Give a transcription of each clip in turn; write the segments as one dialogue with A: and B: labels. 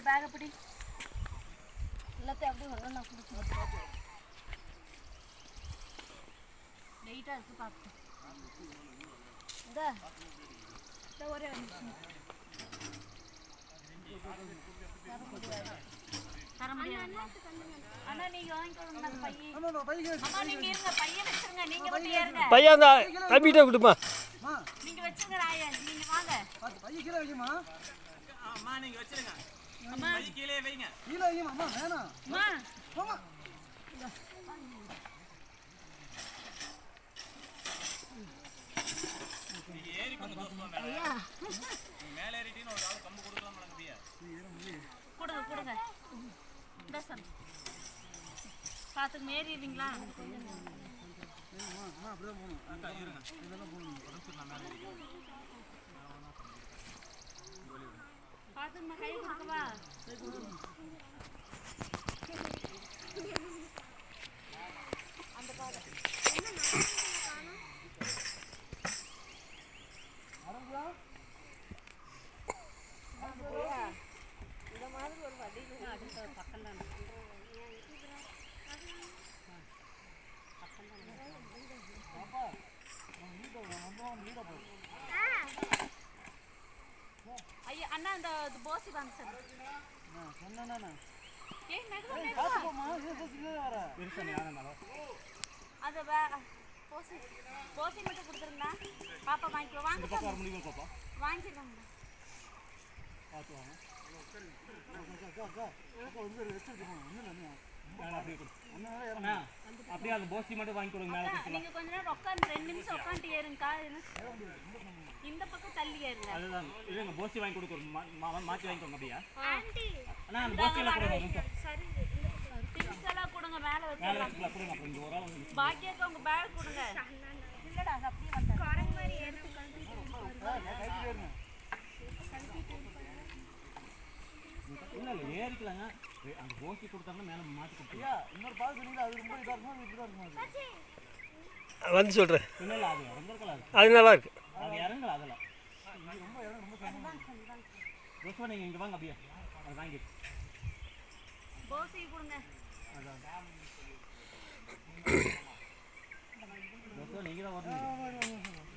A: இந்த பேக் எப்படி எல்லாத்தையும் அப்படியே ஒண்ணா குடுத்து வெயிட்டா இருக்கு பாத்து இந்த ஒரே நிமிஷம் தர முடியாது அண்ணா நீங்க வாங்கிக்கோங்க பையன் அம்மா நீங்க இருங்க பையன் வெச்சுங்க நீங்க மட்டும் ஏறுங்க
B: பையன் அந்த தம்பிட்ட கொடுமா
A: நீங்க வெச்சுங்க ராயா நீங்க வாங்க
C: பைய கீழ வைங்கம்மா
D: அம்மா நீங்க வெச்சிருங்க
A: அம்மா
D: பைய கீழே வைங்க
C: கீழ வைங்கம்மா அம்மா வேணாம்
A: அம்மா
C: போமா
D: நீங்க ஏறி கொஞ்சம் தூசுங்க
A: ஐயா
D: நீங்க மேலே ஏறிட்டீங்க ஒரு ஆளு கம்பு கொடுக்கலாம் முடியா
A: கொடுங்க கொடுங்க இந்த சார் பாத்துக்கு மேறிடுவீங்களா
C: அம்மா அப்படியே போணும்
D: அக்கா இருங்க இதெல்லாம் போணும் உடம்பு நான் மேலே ஏறிக்கிறேன்
A: பாத்துக்கு கை கொடுக்கவா அந்த பாரு
C: அரங்கா
A: இந்த மாதிரி ஒரு வடி அடுத்த பக்கம் தான்
C: பாப்பா நீடா போ
A: ஐயா அண்ணா அந்த போசி வாங்க சார்
C: சொன்னேனா
A: ஏய் நடுவுல
C: பாத்து போமா ஏ போசில வர
D: பெருசா யாரனால
A: அது போசி மட்டும் கொடுத்துருங்கண்ணா பாப்பா வாங்கிக்கோ வாங்க
D: பக்கம் வர முடியுமா பாப்பா
A: வாங்கிக்கோங்க
D: பாத்து வாங்க அப்படியே அந்த போஸ்டி மட்டும் வாங்கி கொடுங்க மேலே
A: நீங்க கொஞ்ச நேரம் உட்காந்து 2 நிமிஷம் உட்காந்து ஏறுங்கக்கா இந்த பக்கம் தள்ளி ஏறுங்க
D: அதுதான் இல்லைங்க போஸ்டி வாங்கி கொடுக்குறோம் மாற்றி வாங்கிக்கோங்க அப்படியா
A: ஆண்டி
D: அண்ணா அந்த போஸ்டியில் கொடுங்க
A: சரி திங்ஸ் எல்லாம் கொடுங்க மேலே
D: மேலே
A: வச்சு
D: வச்சுக்கலாம் கொடுங்க அப்புறம் இந்த ஒரு ஆள் வந்து
A: பாக்கியாக்கு உங்க பேக் கொடுங்க இல்லடா அது அப்படியே வந்து குரங்கு மாதிரி ஏறுங்க
D: இல்லை இல்லை ஏறிக்கலாங்க அந்த போஸ்டி கொடுத்தாங்கன்னா மேலே மாற்றி கொடுத்துருங்க
C: ஐயா இன்னொரு பால் சொன்னீங்க அது ரொம்ப இதா இருக்குமா இப்படி தான் இருக்குமா
B: வந்து சொல்கிறேன்
D: இல்லை இல்லை அது இறங்கலாம்
B: அது நல்லா இருக்கு
D: அது இறங்கலாம் அதெல்லாம்
C: ரொம்ப இடம் ரொம்ப
D: ரோஸ்வா நீங்கள் இங்கே வாங்க அப்படியே அது வாங்கி
A: போசி கொடுங்க
D: ரோஸ்வா நீங்கள் தான் வரணும்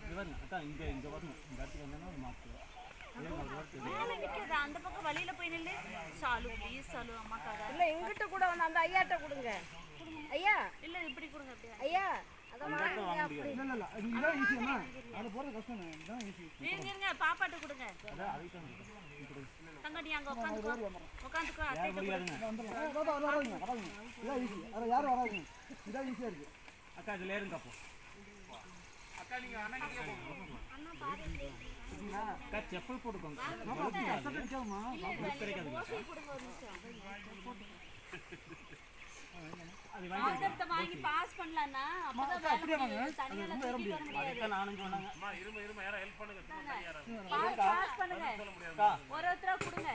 D: இது வரணும் அக்கா இங்கே வரணும் இந்த இடத்துக்கு வந்தோன்னா மாற்றுவோம்
A: மேலே நிற்கிறது அந்த பக்கம் வழியில போய் நில்லு சாலு ப்ளீஸ் சாலு அம்மாக்காக
E: இல்ல எங்கிட்ட கூட வந்து அந்த ஐயாட்ட கொடுங்க ஐயா
A: இல்ல இப்படி கொடுங்க அப்படியே
E: ஐயா அத வாங்க அப்படி
C: இல்ல இல்ல இதுதான் ஈஸி அண்ணா அது போறது கஷ்டம் இதுதான் ஈஸி
A: நீங்க இருங்க பாப்பாட்ட கொடுங்க தங்கடி அங்க உட்காந்துக்கோ அத்தைட்ட கொடுங்க
C: வராதுங்க இதான் ஈஸி அத யாரும் வராதுங்க இதான் ஈஸியா இருக்கு
D: அக்கா இதில் ஏறுங்க அப்போ அக்கா நீங்கள் அக்கா செப்பல் போட்டுக்கோங்க
C: கிடைக்காதுமா
A: போசி கொடுங்க ஒரு நிமிஷம்
D: அது
A: ஆதரத்தை வாங்கி பாஸ் பண்ணலன்னா அப்பதான்
C: அப்படியே வாங்க
A: தனியா தூக்கிட்டு வர முடியாது
D: நானும் சொன்னாங்க
A: பாஸ் பண்ணுங்க ஒருத்தரா கொடுங்க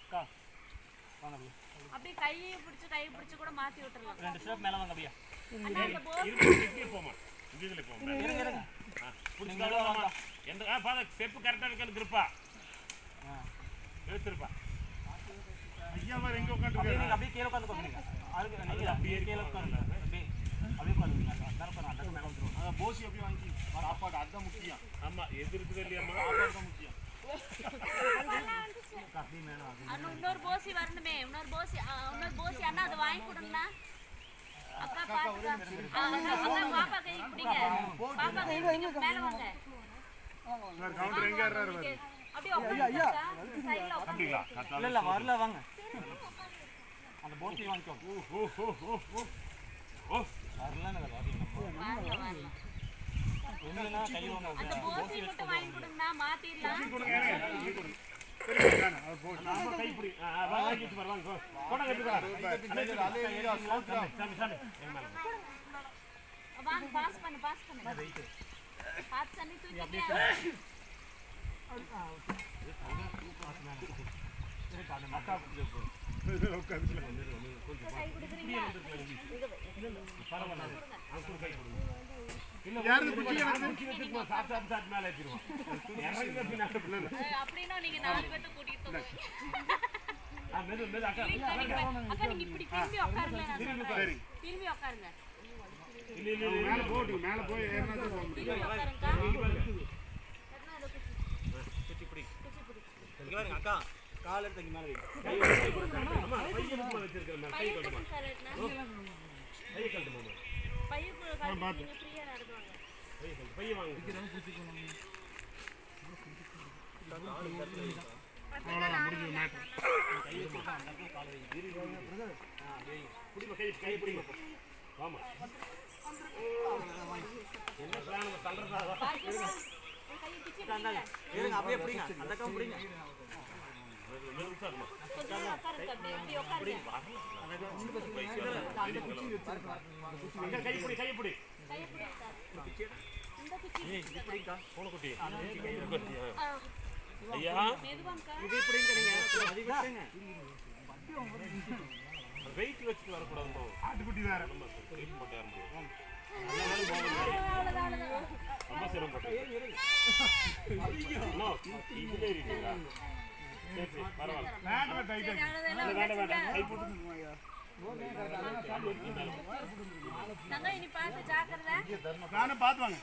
D: அக்கா வாங்க அப்படியே
A: அப்படியே கையை பிடிச்சு கூட மாத்தி விட்டுறலாம்
D: 2 ஸ்டெப் மேலே வாங்க அப்படியே
A: அண்ணா இந்த போசி
F: ஸ்டெப்பு கரெக்டாக இருக்கிறது இருப்பா எடுத்துருப்பா ஐயா வேறு எங்கே உட்காந்துருக்காரு
D: அப்படியே கீழே உட்காந்துக்கோங்க அப்படியே கீழே உட்காந்து அப்படியே உட்காந்துங்க அதான் மேலே வந்துடும்
F: அதான் போசி அப்படியே வாங்கி சாப்பாடு அதுதான் முக்கியம் ஆமாம் எது இருக்குது இல்லையாம்மா சாப்பாடு தான் முக்கியம்
D: அப்படியே மேலே
A: அண்ணா இன்னொரு போசி வரணுமே இன்னொரு போசி அண்ணா அதை வாங்கி கொடுங்கண்ணா அக்கா பாத்துக்கா அக்கா பாப்பா கை பிடிங்க பாப்பா கை பிடிங்க மேல வாங்க
F: கவுண்டர் எங்கே இருறாரு
A: அப்படியே உட்காருங்க சைடுல
F: அப்படிங்களா
D: இல்லை இல்லை வரல வாங்க அந்த போசி வாங்கிக்கோங்க வரலன்னு
A: வரலாம்
D: ஒன்றுனா கையில் ஒன்று
A: அந்த போசி மட்டும் வாங்கி கொடுங்கண்ணா மாத்திடலாம்
F: கைப்பிடி வாங்கிட்டு வாங்க போன
A: வாங்க பாஸ் பண்ணு பாத்து தண்ணி தூக்கிட்டியா கை கொடுக்குறீங்களா
F: பரவாயில்ல யாருக்கு குச்சி சாப்பிட்டு மேலே ஏற்றிடுவான்
A: அப்படின்னா நீங்க 4 பேர்த்த கூட்டிட்டு போவீங்க.
F: மெது மெது அக்கா
A: அக்கா நீங்க இப்படி திரும்பி உட்காருங்க. நான் சொல்றேன். திரும்பி உட்காருங்க.
F: இல்ல இல்ல மேலே போட்டு மேலே போய் ஏறினா தான் போக முடியும்.
A: திரும்பி உட்காருங்கக்கா. சரிண்ணா, இதோ
D: குச்சி பிடி இங்க பாருங்க அக்கா கால் எடுத்து இங்க மேல வை
F: அம்மா பைய முக்கியமா வச்சிருக்கேன் கை
A: பையன்
F: கட்டுமா
A: கொடுங்க சார் எடுனா.
F: கை கட்டுமா
A: பையன் கொடுங்க. நீங்க ஃப்ரீயா நடந்துவாங்க.
F: பைய வாங்க கை பிடிங்க ஆமா என்ன பிளான் தள்ளுறதா
A: பாக்கியமா உங்க கையை பிடிச்சு பிடிங்க.
D: இருங்க அப்படியே பிடிங்க அந்த அக்கா பிடிங்க
A: கொஞ்சம் நேரம் உட்காருங்க. அப்படியே இப்படி உட்காருங்க.
F: கை பிடி
A: கையை பிடிங்க சார். இந்த குச்சி
D: பிடிங்கக்கா
F: போன குட்டி
A: ஆ,
F: ஐயா
A: மெதுவாங்கக்கா.
D: இது பிடிங்க நீங்க அது விட்டுருங்க
F: வெயிட் வச்சுட்டு வரக்கூடாது ஆட்டுக்குட்டி வேற நம்ம வெயிட் போட்டு ஏற முடியும்
A: அவ்வளவுதான்.
F: ரொம்ப சிரமப்பட்டு இதுல இருக்கீங்களா சரி சரி பரவாயில்ல வேண்டாம் கை போட்டு
A: தங்க இனி பார்த்து ஜாக்கிரதை.
C: நானும் பார்த்து வாங்க.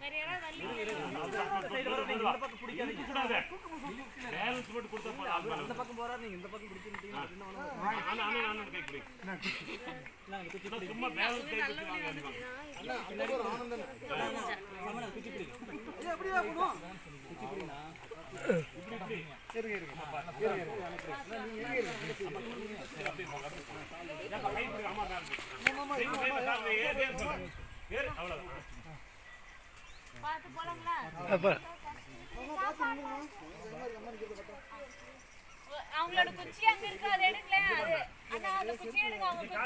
A: வேற யாராவது வரலீங்க.
D: இந்த பக்கம் பிடிக்காதீங்க
F: பேலன்ஸ் போட்டு கொடுத்தா போதும்
D: இந்த பக்கம் போறாரு நீங்க இந்த பக்கம் பிடிச்சிட்டீங்க என்ன
F: கை பிடி சும்மா பேலன்ஸ் கை பிடி வாங்க
D: குச்சி பிடி
C: அப்படியே போணும்.
A: பார்த்து போலாங்களா? அவங்களோட குச்சி அங்க இருக்கு, அதை எடுக்கல. அது அண்ணா அந்த குச்சி எடுங்க அவங்க குச்சி.